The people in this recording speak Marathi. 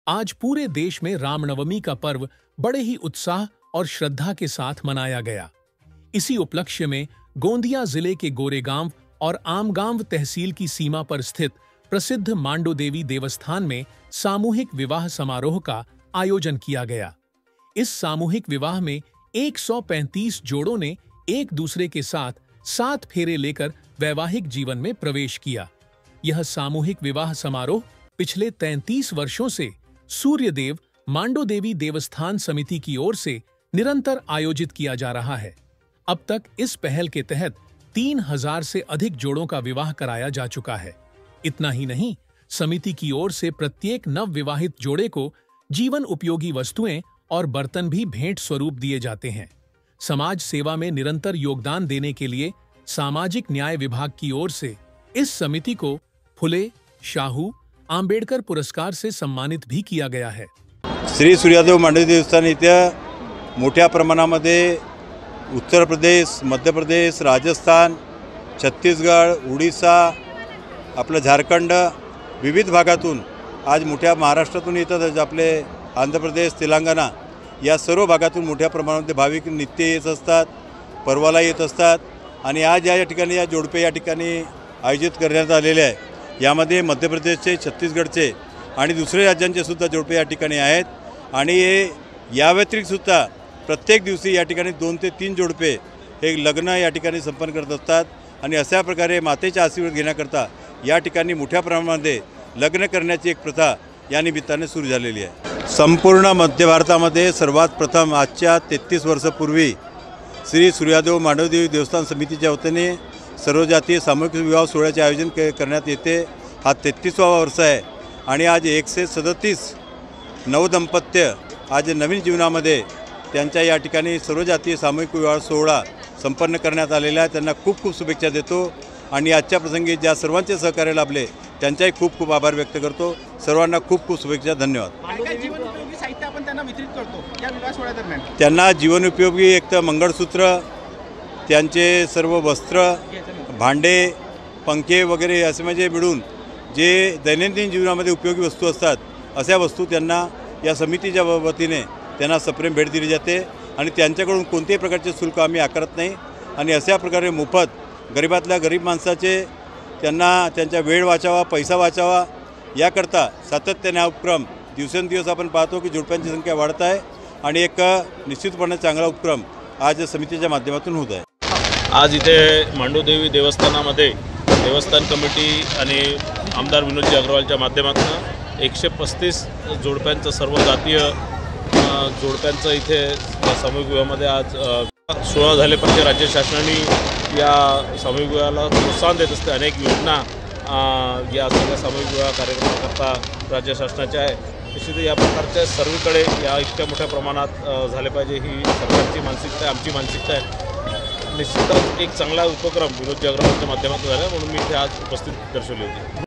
आज पूरे देश में रामनवमी का पर्व बड़े ही उत्साह और श्रद्धा के साथ मनाया गया। इसी उपलक्ष्य में गोंदिया जिले के गोरेगांव और आमगांव तहसील की सीमा पर स्थित प्रसिद्ध मांडो देवी देवस्थान में सामूहिक विवाह समारोह का आयोजन किया गया। इस सामूहिक विवाह में 135 जोड़ों ने एक दूसरे के साथ 7 फेरे लेकर वैवाहिक जीवन में प्रवेश किया। यह सामूहिक विवाह समारोह पिछले 33 वर्षों से सूर्यदेव मांडो देवी देवस्थान समिति की ओर से निरंतर आयोजित किया जा रहा है। अब तक इस पहल के तहत 3000 से अधिक जोड़ों का विवाह कराया जा चुका है। इतना ही नहीं, समिति की ओर से प्रत्येक नव विवाहित जोड़े को जीवन उपयोगी वस्तुएं और बर्तन भी भेंट स्वरूप दिए जाते हैं। समाज सेवा में निरंतर योगदान देने के लिए सामाजिक न्याय विभाग की ओर से इस समिति को फुले शाहू आंबेडकर पुरस्कार से सम्मानित भी किया गया है। श्री सूर्यदेव मांडो देवस्थान इथे मोठ्या प्रमाणामध्ये उत्तर प्रदेश, मध्य प्रदेश, राजस्थान, छत्तीसगड, उड़ीसा, आपलं झारखंड विविध भागातून आज मोठ्या महाराष्ट्रातून येतात, आपले आंध्र प्रदेश, तेलंगणा या सर्व भागातून मोठ्या प्रमाणामध्ये भाविक नित्य येत असतात, पर्वाला येत असतात आणि आज या ठिकाणी या जोडपे या ठिकाणी आयोजित करण्यात आलेले आहे। यामध्ये मध्य प्रदेशचे, छत्तीसगडचे आणि दुसरे राज्यांचे सुद्धा जोडपे या ठिकाणी आहेत आणि या व्यतिरिक्त सुद्धा प्रत्येक दिवशी या ठिकाणी 2 ते 3 जोडपे हे लग्न या ठिकाणी संपन्न करत असतात आणि अशा प्रकारे मातेचा आशीर्वाद घेण्याकरता या ठिकाणी मोठ्या प्रमाणामध्ये लग्न करण्याची एक प्रथा या निमित्ताने सुरू झालेली आहे। संपूर्ण मध्य भारतामध्ये सर्वात प्रथम आजच्या 33 वर्षापूर्वी श्री सूर्यदेव मांडो देवी देवस्थान समितीच्या वतीने सर्व जातीय सामूहिक विवाह सोहळ्याचे आयोजन करण्यात येते। हा 33वा वर्ष आहे आणि आज 137 नवदंपत्य आज नवीन जीवनामध्ये त्यांच्या या ठिकाणी सर्व जातीय सामूहिक विवाह सोहळा संपन्न करण्यात आलेला आहे। त्यांना खूप खूप शुभेच्छा देतो आणि आजच्या प्रसंगी ज्या सर्वांचे सहकार्य लाभले त्यांचाही खूप खूप आभार व्यक्त करतो। सर्वांना खूप खूप शुभेच्छा, धन्यवाद। त्यांना जीवनोपयोगी एक तर मंगळसूत्र, त्यांचे सर्व वस्त्र, भांडे, पंखे वगैरे असे म्हणजे मिळून जे दैनंदिन जीवनामध्ये उपयोगी वस्तू असतात अशा वस्तू त्यांना या समितीच्या वतीने त्यांना सप्रेम भेट दिली जाते आणि त्यांच्याकडून कोणत्याही प्रकारचे शुल्क आम्ही आकारत नाही आणि अशा प्रकारे मोफत गरीबातल्या गरीब माणसाचे त्यांना त्यांचा वेळ वाचावा, पैसा वाचावा याकरता सातत्याने हा उपक्रम दिवसेंदिवस आपण पाहतो की जोडप्यांची संख्या वाढत आहे आणि एक निश्चितपणे चांगला उपक्रम आज समितीच्या माध्यमातून होत आहे। आज इथे मांडो देवी देवस्थानामध्ये देवस्थान कमिटी आणि आमदार विनोदजी अग्रवालच्या माध्यमातून 135 जोडप्यांचं सर्व जातीय जोडप्यांचं इथे सामूहिक विवाहामध्ये आज सोहळा झाले। पण राज्य शासनाने या सामूहिक विवाहाला प्रोत्साहन देत असते। अनेक योजना या सगळ्या सामूहिक विवाह कार्यक्रमाकरता राज्य शासनाच्या आहे। निश्चित या प्रकारच्या सर्वीकडे या इतक्या मोठ्या प्रमाणात झाले पाहिजे ही सरकारची मानसिकता आहे, आमची मानसिकता आहे। निश्चितच एक चांगला उपक्रम विनोदजी अग्रवालच्या माध्यमातून झाला म्हणून मी इथे आज उपस्थित दर्शवली होती।